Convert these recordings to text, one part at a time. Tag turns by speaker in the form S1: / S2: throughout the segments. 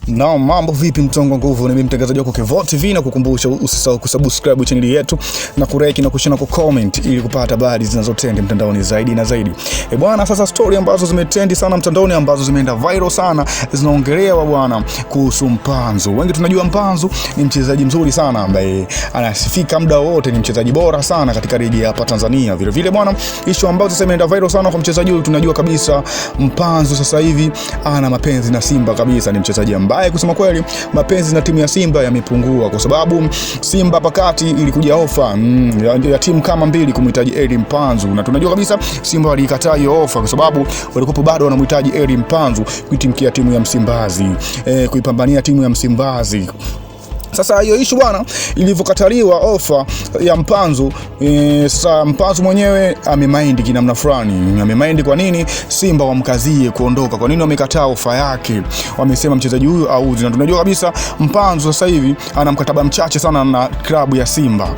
S1: Na mambo vipi mtongo nguvu, ni mimi mtangazaji wako Kevo TV, na kukumbusha usisahau kusubscribe channel yetu na kureki na kushare na kucomment ili kupata habari zinazotrend mtandaoni zaidi na zaidi. Bwana, sasa story ambazo zimetrend sana mtandaoni, ambazo zimeenda viral sana, zinaongelewa bwana kuhusu Mpanzu. Wengi tunajua Mpanzu ni mchezaji mzuri sana ambaye anasifika muda wote, ni mchezaji bora sana katika ligi hapa Tanzania. Vile vile bwana, issue ambazo sasa imeenda viral sana kwa mchezaji huyu, tunajua kabisa Mpanzu sasa hivi ana mapenzi na Simba kabisa. Ni mchezaji ambaye kusema kweli mapenzi na timu ya Simba yamepungua, kwa sababu Simba pakati ilikuja ofa ya timu kama mbili kumhitaji Eli Mpanzu, na tunajua kabisa Simba walikataa hiyo ofa kwa sababu walikuwa bado wanamhitaji Eli Mpanzu kuitimkia timu ya Msimbazi, kuipambania timu ya Msimbazi. Sasa hiyo issue bwana ilivyokataliwa ofa ya Mpanzu, sasa Mpanzu mwenyewe amemind kinamna fulani. Amemind kwa nini Simba wamkazie kuondoka? Kwa nini wamekataa ofa yake? Wamesema mchezaji huyu auzi, na tunajua kabisa Mpanzu sasa hivi ana mkataba mchache sana na klabu ya Simba.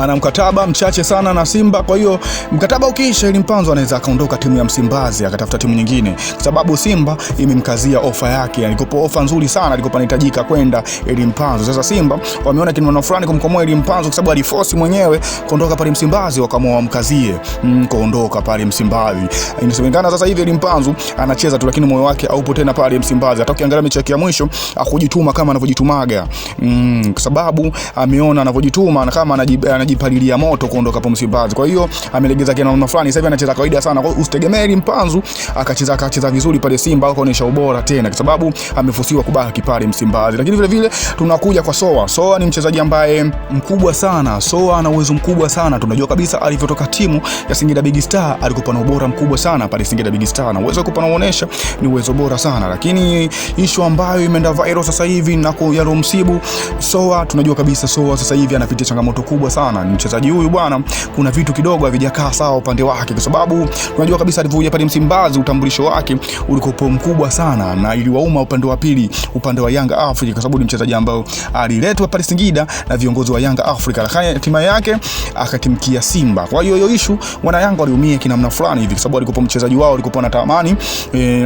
S1: Ana mkataba mchache sana na Simba, kwa hiyo mkataba ukiisha ili Mpanzu anaweza akaondoka timu ya Msimbazi akatafuta timu nyingine, kwa sababu Simba imemkazia ofa yake. Alikopo ofa nzuri sana, alikopo anahitajika kwenda Eli Mpanzu. Sasa Simba wameona kinamna fulani kumkomoa Eli Mpanzu kwa sababu aliforce mwenyewe kuondoka pale Msimbazi, wakaamua wamkazie kuondoka pale Msimbazi. Inasemekana sasa hivi Eli Mpanzu anacheza tu, lakini moyo wake haupo tena pale Msimbazi. Hata ukiangalia mechi yake ya mwisho akujituma kama anavyojitumaga, kwa sababu ameona anavyojituma na kama anajipalilia moto kuondoka hapo Msimbazi. Kwa hiyo amelegeza kinamna fulani, sasa hivi anacheza kawaida sana. Kwa hiyo usitegemee Eli Mpanzu akacheza vizuri pale Simba au kuonesha ubora tena, kwa sababu amefusiwa kubaki pale Msimbazi. Lakini vile vile tunakuja kwa Soa ni mchezaji ambaye mkubwa sana. Soa ana uwezo mkubwa sana. Tunajua kabisa alivyotoka timu ya Singida Big Star alikuwa na ubora mkubwa sana pale Singida Big Star, na uwezo alikuwa anaonyesha ni uwezo bora sana. Lakini issue ambayo imeenda viral sasa hivi na yalomsibu Soa, tunajua kabisa Soa sasa hivi anapitia changamoto kubwa sana. Ni mchezaji huyu bwana, kuna vitu kidogo havijakaa sawa upande wake, kwa sababu tunajua kabisa alivyokuja pale Msimbazi utambulisho wake ulikuwa mkubwa sana, na iliwauma upande wa pili, upande wa Yanga Africa, kwa sababu ni mchezaji ambao aliletwa pale Singida na viongozi wa Yanga Africa, lakini timu yake akatimkia Simba. Kwa hiyo issue wana Yanga waliumia kinamna fulani hivi, kwa sababu alikuwa mchezaji wao, alikuwa anatamani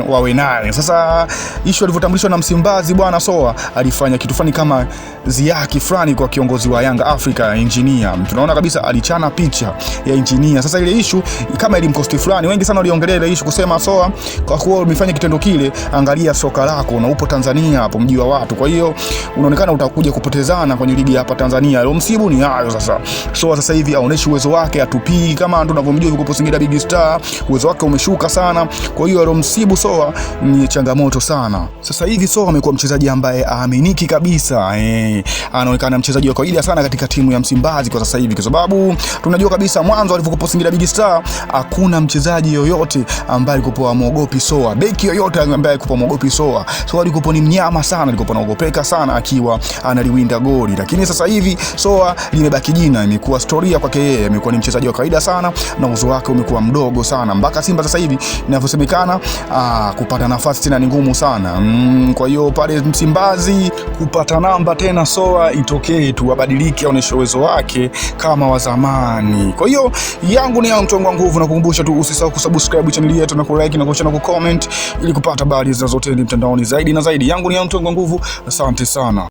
S1: wawe naye. Sasa issue alivyotambulishwa na Msimbazi bwana, Soa alifanya kitu fulani kama ziaki fulani kwa kiongozi wa Yanga Africa, engineer. Tunaona kabisa alichana picha ya engineer. Sasa ile issue kama ilimkosti fulani, wengi sana waliongelea ile issue kusema Soa, kwa kuwa umefanya kitendo kile, angalia soka lako na upo Tanzania hapo, mji wa watu. Kwa hiyo unaonekana utakuja kupotezana kwenye ligi hapa Tanzania. Leo msibu ni hayo sasa. Soa sasa hivi aoneshi uwezo wake, atupii kama tunavyomjua yuko Singida Big Star, uwezo wake umeshuka sana. Kwa hiyo leo msibu Soa ni changamoto sana. Sasa hivi Soa amekuwa mchezaji ambaye aaminiki kabisa. Anaonekana mchezaji wa kawaida sana katika timu ya Msimbazi kwa sasa hivi, kwa sababu tunajua kabisa mwanzo alivyokuwa Singida Big Star hakuna mchezaji yoyote ambaye alikuwa amuogopi Soa, beki yoyote ambaye alikuwa amuogopi Soa. Soa alikuwa ni mnyama sana, alikuwa anaogopeka sana akiwa analiwinda goli. Lakini sasa hivi Soa limebaki jina, imekuwa historia kwake yeye, amekuwa ni mchezaji wa kawaida sana na uwezo wake umekuwa mdogo sana, mpaka Simba sasa hivi inavyosemekana kupata nafasi tena ni ngumu sana. Kwa hiyo pale Msimbazi kupata namba tena Soa itokee tu, abadilike, aoneshe uwezo wake kama wa zamani. Kwa hiyo yangu ni mtongo wa nguvu, na kukumbusha tu usisahau kusubscribe channel yetu na kulike na kushare na kucomment ili kupata habari zinazotrend mtandaoni zaidi na zaidi. Yangu ni mtongo wa nguvu, asante sana.